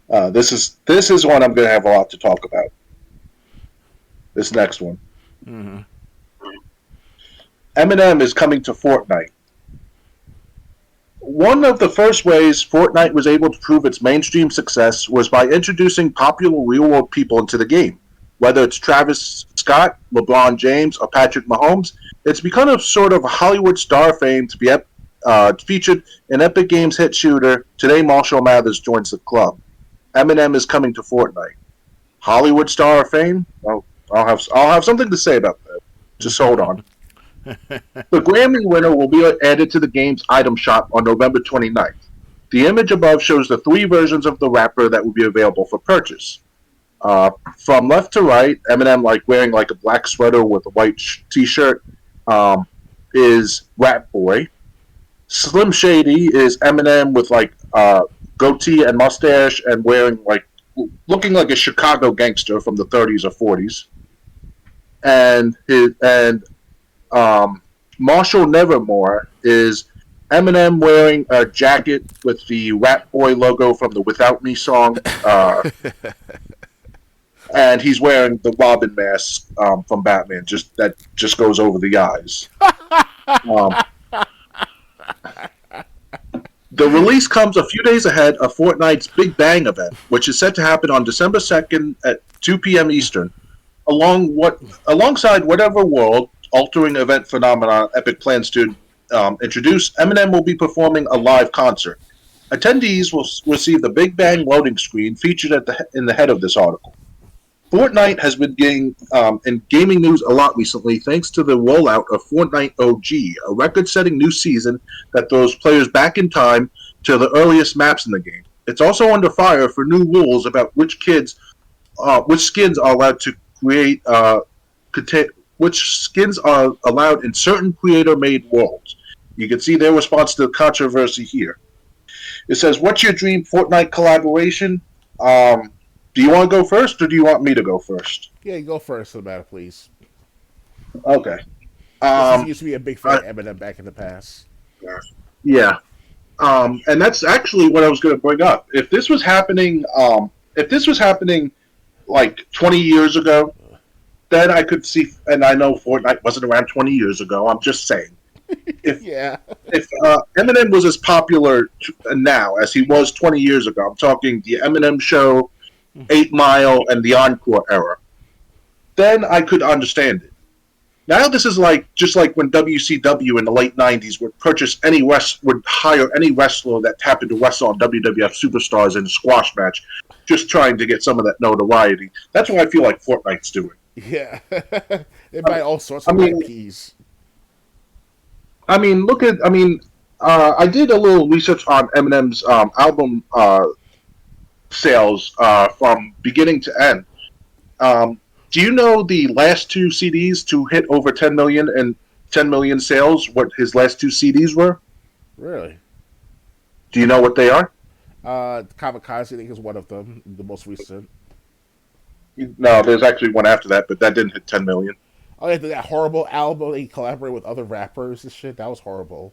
This is one I'm going to have a lot to talk about. This next one. Mm-hmm. Eminem is coming to Fortnite. One of the first ways Fortnite was able to prove its mainstream success was by introducing popular real-world people into the game. Whether it's Travis Scott, LeBron James, or Patrick Mahomes, it's become a sort of Hollywood star fame to be featured in Epic Games' hit shooter. Today, Marshall Mathers joins the club. Eminem is coming to Fortnite. Hollywood star of fame? Well, I'll have something to say about that. Just hold on. The Grammy winner will be added to the game's item shop on November 29th. The image above shows the three versions of the rapper that will be available for purchase. From left to right, Eminem like wearing like a black sweater with a white t-shirt is Rap Boy. Slim Shady is Eminem with like goatee and mustache and wearing like looking like a Chicago gangster from the 30s or 40s. And Marshall Nevermore is Eminem wearing a jacket with the Rap Boy logo from the Without Me song, and he's wearing the Robin mask from Batman. Just goes over the eyes. Um, the release comes a few days ahead of Fortnite's Big Bang event, which is set to happen on December 2nd at 2 p.m. Eastern. Alongside whatever world-altering event phenomenon Epic plans to introduce, Eminem will be performing a live concert. Attendees will receive the Big Bang loading screen featured in the head of this article. Fortnite has been getting in gaming news a lot recently thanks to the rollout of Fortnite OG, a record-setting new season that throws players back in time to the earliest maps in the game. It's also under fire for new rules about which skins are allowed to create, which skins are allowed in certain creator-made worlds. You can see their response to the controversy here. It says, "What's your dream Fortnite collaboration?" Do you want to go first, or do you want me to go first? Yeah, you go first, no matter, please. Okay. This Um, used to be a big fan of Eminem back in the past. yeah. And that's actually what I was going to bring up. If this was happening like 20 years ago, then I could see. And I know Fortnite wasn't around 20 years ago. I'm just saying. If Yeah. if Eminem was as popular now as he was 20 years ago, I'm talking the Eminem Show, 8 Mile, and the Encore era, then I could understand it. Now this is just like when WCW in the late '90s would hire any wrestler that happened to wrestle on WWF Superstars in a squash match, just trying to get some of that notoriety. That's what I feel like Fortnite's doing. Yeah. They buy all sorts I of mean, IPs. I did a little research on Eminem's album sales from beginning to end. Do you know the last two CDs to hit over 10 million and 10 million sales? What his last two CDs were? Really? Do you know what they are? Kamikaze, I think, is one of them, the most recent. No, there's actually one after that, but that didn't hit 10 million. Oh, yeah, that horrible album. He collaborated with other rappers and shit. That was horrible.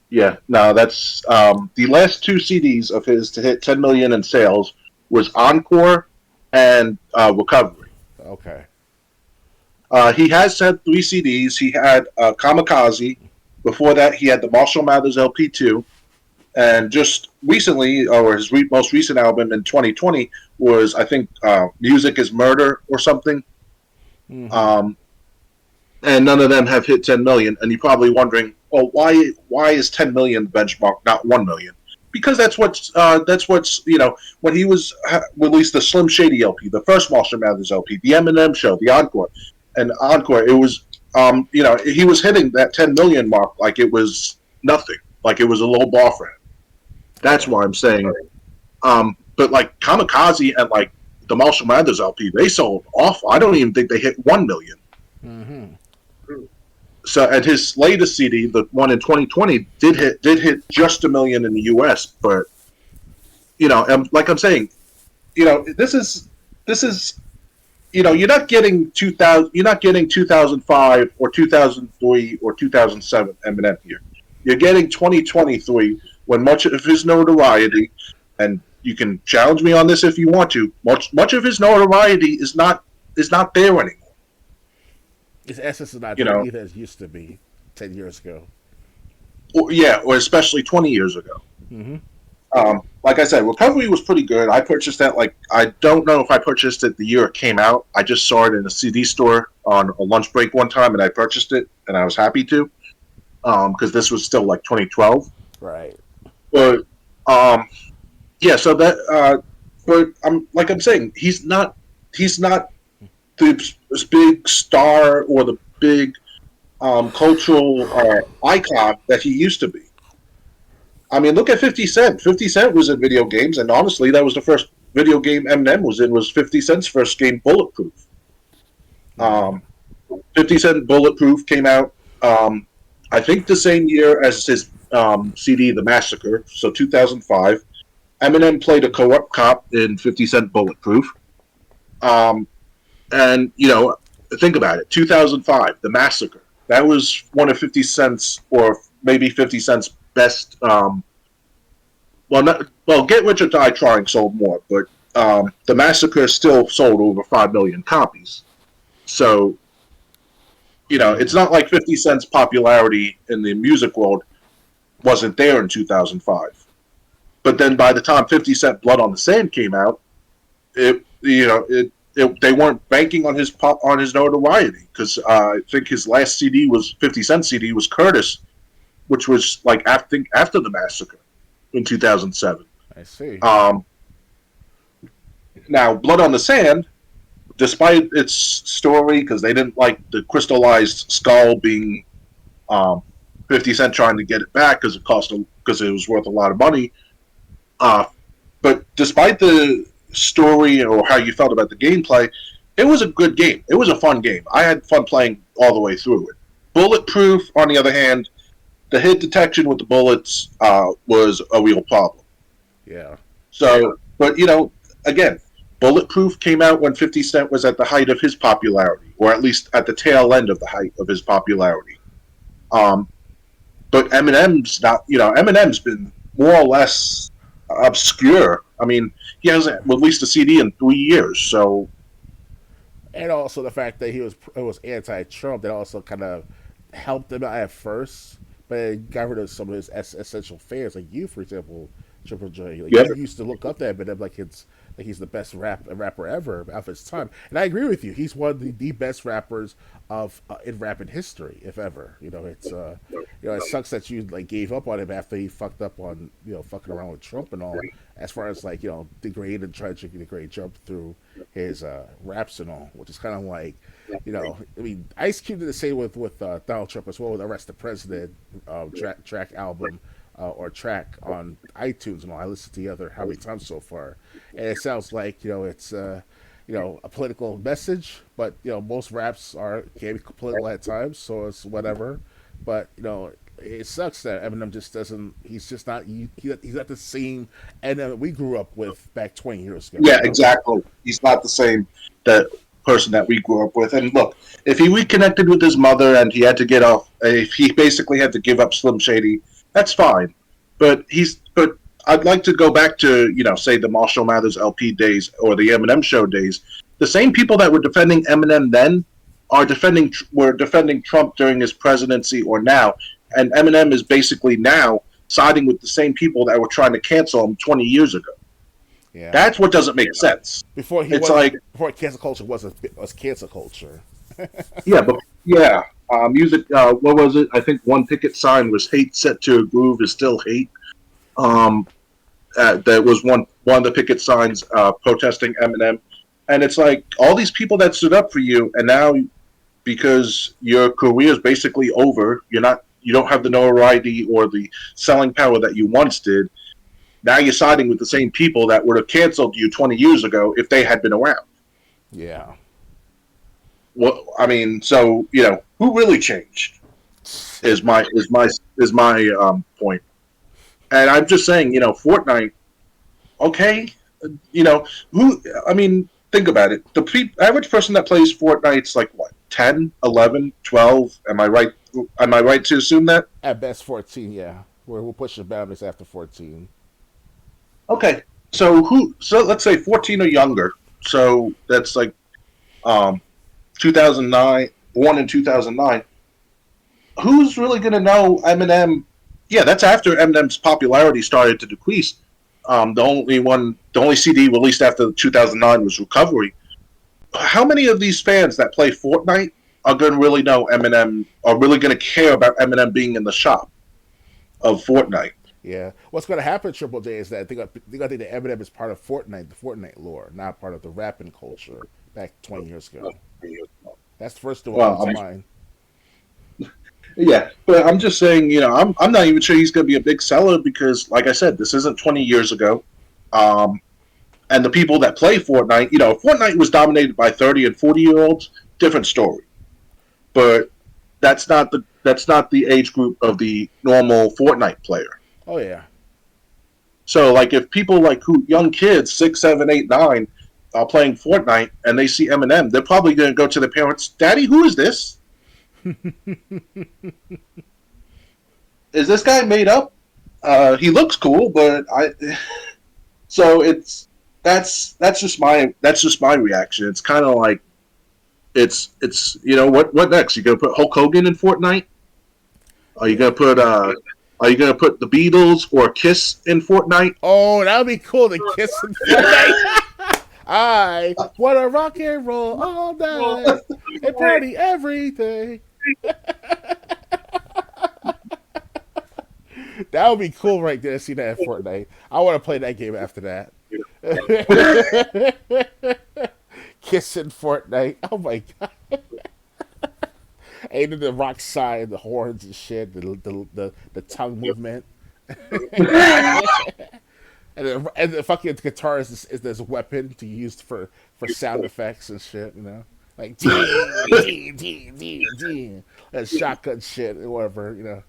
Yeah, no, that's the last two CDs of his to hit 10 million in sales was Encore and Recovery. Okay. He has had three CDs. He had Kamikaze. Before that, he had the Marshall Mathers LP2. And just recently, or his most recent album in 2020 was, I think, Music is Murder or something. Mm-hmm. And none of them have hit 10 million. And you're probably wondering, well, why is 10 million the benchmark, not 1 million? Because that's what's when he was released the Slim Shady LP, the first Marshall Mathers LP, the Eminem Show, the Encore, and Encore, it was he was hitting that 10 million mark like it was nothing, like it was a low bar for him. That's why I'm saying. But like Kamikaze and like the Marshall Mathers LP, they sold awful. I don't even think they hit 1 million. Mm-hmm. So at his latest CD, the one in 2020, did hit just 1 million in the U.S. But like I'm saying, this is you're not getting 2005 or 2003 or 2007 Eminem here. You're getting 2023 when much of his notoriety and you can challenge me on this if you want to. Much of his notoriety is not there anymore. His essence is not You there know, either as it used to be 10 years ago. or especially 20 years ago. Mm-hmm. Like I said, Recovery was pretty good. I purchased that. Like, I don't know if I purchased it the year it came out. I just saw it in a CD store on a lunch break one time, and I purchased it, and I was happy to, because this was still like 2012. Right. But um, yeah, so but I'm saying, he's not the big star or the big cultural icon that he used to be. I mean, look at 50 Cent. 50 Cent was in video games, and honestly, that was the first video game Eminem was in, was 50 Cent's first game, Bulletproof. Yeah. Um, 50 Cent Bulletproof came out, I think, the same year as his CD, The Massacre, so 2005. Eminem played a corrupt cop in 50 Cent Bulletproof. Um, and, think about it, 2005, The Massacre. That was one of 50 Cent's, or maybe 50 Cent's best Get Rich or Die Trying sold more, but the Massacre still sold over 5 million copies. So it's Mm. not like 50 Cent's popularity in the music world wasn't there in 2005. But then by the time 50 Cent Blood on the Sand came out, they weren't banking on his notoriety, because I think his last CD was 50 Cent CD was Curtis, which was like after the Massacre in 2007. I see. Um, Now, Blood on the Sand, despite its story, because they didn't like the crystallized skull being 50 Cent trying to get it back because it was worth a lot of money. Uh, but despite the story or how you felt about the gameplay, it was a good game. It was a fun game. I had fun playing all the way through it. Bulletproof, on the other hand, the hit detection with the bullets was a real problem. Yeah. So, but again, Bulletproof came out when 50 Cent was at the height of his popularity, or at least at the tail end of the height of his popularity. Um, but Eminem's not, Eminem's been more or less obscure. I mean, he hasn't released a CD in 3 years, so And also the fact that he was anti-Trump, that also kind of helped him out at first, but it got rid of some of his essential fans, like you, for example, Triple J. Like yeah, you used to look up to Eminem like he's the best rapper ever of his time, and I agree with you. He's one of the best rappers of in rap in history, if ever. It sucks that you like gave up on him after he fucked up on fucking around with Trump and all. As far as like degrade and try to degrade Trump through his raps and all, which is kind of like I mean, Ice Cube did the same with Donald Trump as well with Arrest the President track album or track on iTunes and all. I listened to the other how many times so far, and it sounds like it's a political message, but most raps can be political at times, so it's whatever. But it sucks that Eminem just doesn't. He's just not. He's not the same Eminem we grew up with back 20 years ago. yeah, exactly. He's not the same that person that we grew up with. And look, if he reconnected with his mother and he had to get off, if he basically had to give up Slim Shady, that's fine. But I'd like to go back to say the Marshall Mathers LP days or the Eminem Show days. The same people that were defending Eminem then were defending Trump during his presidency or now, and Eminem is basically now siding with the same people that were trying to cancel him 20 years ago. Yeah. That's what doesn't make sense. It's like, Before cancel culture was cancel culture. yeah, but yeah, music. What was it? I think one picket sign was "Hate set to a groove is still hate." Um, that was one of the picket signs protesting Eminem, and it's like all these people that stood up for you, and now because your career is basically over, you don't have the notoriety or the selling power that you once did. Now you're siding with the same people that would have canceled you 20 years ago if they had been around. Yeah. Well, I mean, so who really changed is my point. And I'm just saying, Fortnite. Okay, who? I mean, think about it. The average person that plays Fortnite's like what, 10, 11, 12? Am I right? Am I right to assume that? At best 14, yeah. We'll push the boundaries after 14. Okay, So let's say 14 or younger. So that's like um 2009, born in 2009. Who's really going to know Eminem? Yeah, that's after Eminem's popularity started to decrease. The only CD released after 2009 was Recovery. How many of these fans that play Fortnite are going to really know Eminem? Are really going to care about Eminem being in the shop of Fortnite? Yeah. What's going to happen, Triple J, is that they got to think that Eminem is part of Fortnite, the Fortnite lore, not part of the rapping culture back 20 years ago. That's the first thing what Well, comes to mind. yeah, but I'm just saying, I'm not even sure he's going to be a big seller because, like I said, this isn't 20 years ago. Um, and the people that play Fortnite, Fortnite was dominated by 30 and 40-year-olds. Different story, but that's not the age group of the normal Fortnite player. Oh, yeah. So, like, if people like young kids, 6, 7, 8, 9, are playing Fortnite and they see Eminem, they're probably going to go to their parents, "Daddy, who is this? Is this guy made up? He looks cool, but I." So that's just my reaction. It's kind of like what next? You gonna put Hulk Hogan in Fortnite? Are you Yeah. gonna put the Beatles or Kiss in Fortnite? Oh, that would be cool to kiss in Fortnite. I want to rock and roll all night and party every day. That would be cool right there to see that in Fortnite. I want to play that game after that. Kissing Fortnite. Oh my god. And then the rock side, the horns and shit, the tongue movement. And the fucking guitar is this weapon to use for sound effects and shit, like ding, ding, ding, ding, ding, and shotgun shit or whatever.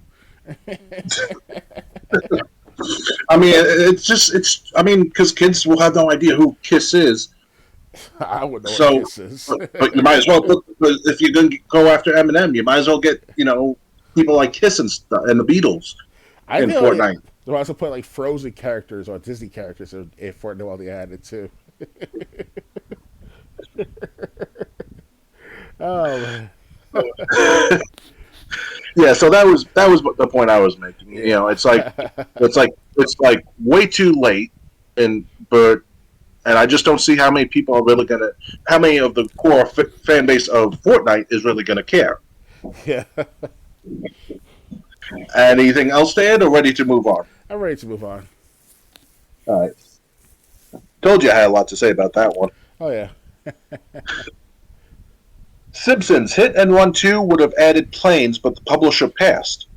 I mean, because kids will have no idea who Kiss is. I would know what So, Kiss is. but you might as well but if you're going to go after Eminem, you might as well get people like Kiss and the Beatles I in feel like Fortnite. they also put like Frozen characters or Disney characters in Fortnite while they added too. Oh man. Yeah, so that was the point I was making. Yeah. It's like way too late, and I just don't see how many people are really gonna, how many of the core fan base of Fortnite is really gonna care. Yeah. Anything else to add, or ready to move on? I'm ready to move on. All right, told you I had a lot to say about that one. Oh yeah. Simpsons Hit and Run 2 would have added planes, but the publisher passed.